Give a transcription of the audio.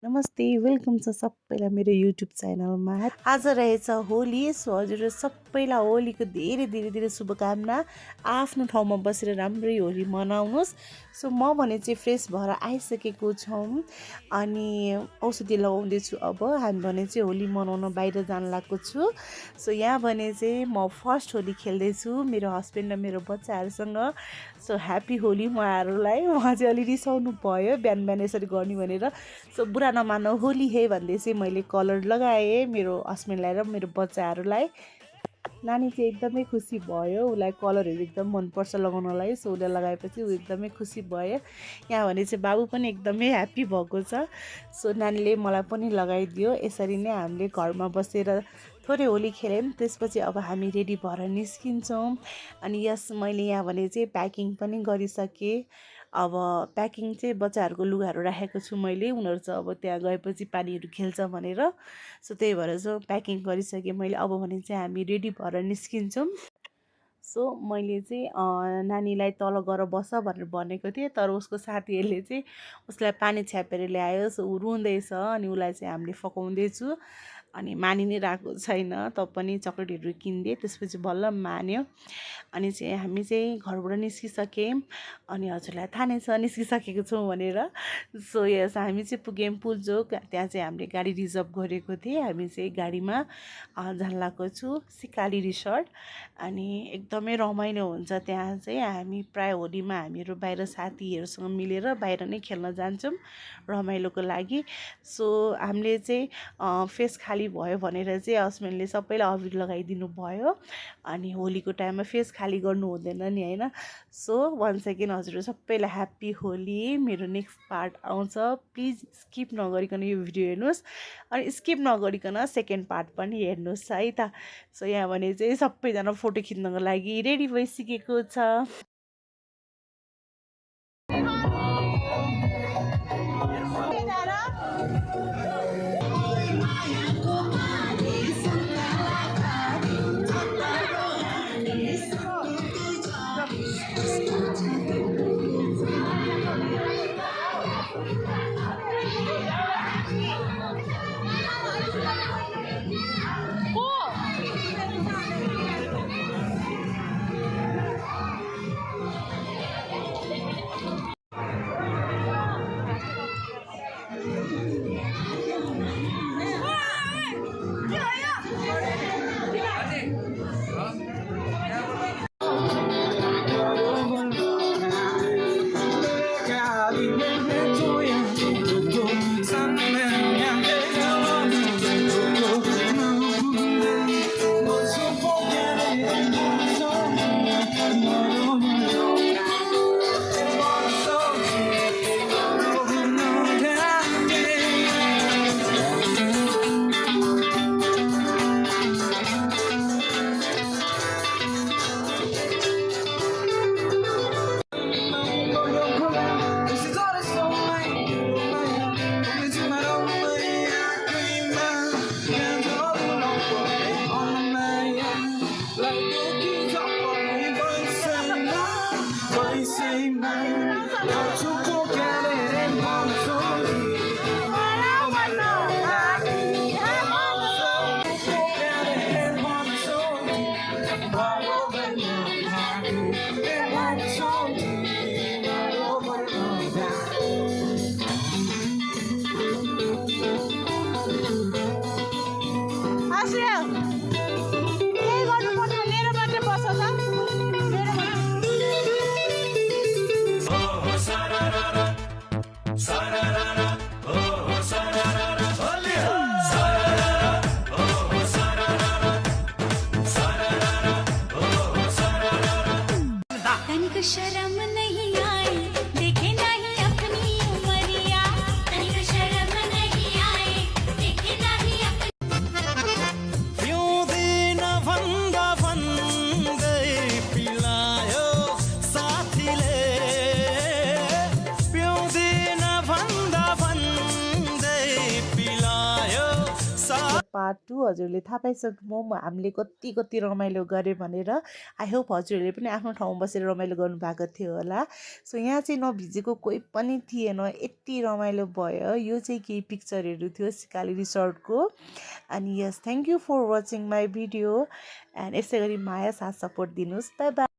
नमस्ते, वेलकम छ सबैलाई मेरो युट्युब च्यानलमा। आज रहेछ होली, सो हजुर सबैलाई होलीको धेरै धेरै धेरै शुभकामना। आफ्नो ठाउँमा बसेर राम्ररी होली मनाउनुहोस्। सो म भने चाहिँ फ्रेस भएर आइसकेको छौँ अनि औषधि लगाउँदैछु। अब हामी भने चाहिँ होली मनाउन बाहिर जान लागेको छु। सो यहाँ भने चाहिँ म फर्स्ट होली खेल्दैछु मेरो हस्बेन्ड र मेरो बच्चाहरूसँग। सो ह्याप्पी होली उहाँहरूलाई। उहाँ चाहिँ अलि रिसाउनु भयो बिहान बिहान यसरी गर्ने भनेर। सो बुढा नमानो होली हे भन्दै चाहिँ मैले कलर लगाएँ मेरो हस्बेन्डलाई र मेरो बच्चाहरूलाई। नानी चाहिँ एकदमै खुसी भयो, उसलाई कलरहरू एकदम मनपर्छ लगाउनलाई। सो उसले लगाएपछि ऊ एकदमै खुसी भयो। यहाँ भने चाहिँ बाबु पनि एकदमै ह्याप्पी भएको छ। सो नानीले मलाई पनि लगाइदियो। यसरी नै हामीले घरमा बसेर थोरै होली खेल्यौँ। त्यसपछि अब हामी रेडी भएर निस्किन्छौँ। अनि यस मैले यहाँ भने चाहिँ प्याकिङ पनि गरिसकेँ। अब प्याकिङ चाहिँ बच्चाहरूको लुगाहरू राखेको छु मैले, उनीहरू चाहिँ अब त्यहाँ गएपछि पानीहरू खेल्छ भनेर। सो त्यही भएर चाहिँ प्याकिङ गरिसकेँ मैले। अब भने चाहिँ हामी रेडी भएर निस्किन्छौँ। सो मैले चाहिँ नानीलाई तल गएर बस भनेर भनेको थिएँ, तर उसको साथीहरूले चाहिँ उसलाई पानी छ्यापेर ल्यायो। सो ऊ रुँदैछ अनि उसलाई चाहिँ हामीले फकाउँदैछु अनि मानि नै रहेको छैन। त पनि चक्लेटहरू किनिदिएँ, त्यसपछि बल्ल मान्यो। अनि चाहिँ हामी चाहिँ घरबाट निस्किसक्यौँ अनि हजुरलाई थाहा नै छ निस्किसकेको छौँ भनेर। सो यस हामी चाहिँ पुग्यौँ पुलचोक। त्यहाँ चाहिँ हामीले गाडी रिजर्भ गरेको थिएँ। हामी चाहिँ गाडीमा जान लागेको छु सिकाली रिसोर्ट। अनि एकदमै रमाइलो हुन्छ त्यहाँ चाहिँ। हामी प्राय होलीमा हामीहरू बाहिर साथीहरूसँग मिलेर बाहिर नै खेल्न जान्छौँ रमाइलोको लागि। सो हामीले चाहिँ फेस खाली भयो भनेर चाहिँ हस्बेन्डले सबैलाई अबिर लगाइदिनु भयो। अनि होलीको टाइममा फेस खाली गर्नु हुँदैन नि होइन। सो वान्स अगेन हजुर सबैलाई ह्याप्पी होली। मेरो नेक्स्ट पार्ट आउँछ, प्लिज स्किप नगरिकन यो भिडियो हेर्नुहोस् अनि स्किप नगरिकन सेकेन्ड पार्ट पनि हेर्नुहोस् है त। सो यहाँ भने चाहिँ सबैजना फोटो खिच्नको लागि रेडी भइसकेको छ। पार्ट 2 हजुरले थाहा पाइसक्नु हामीले कति कति रमाइलो गऱ्यो भनेर। आई होप हजुरहरूले पनि आफ्नो ठाउँमा बसेर रमाइलो गर्नुभएको थियो होला। सो यहाँ चाहिँ नभिजेको कोही पनि थिएन, यति रमाइलो भयो। यो चाहिँ केही पिक्चरहरू थियो सिकाली रिसोर्टको। अनि yes, thank you for watching my video and यसै गरी माया साथ सपोर्ट दिनुहोस्। Bye by.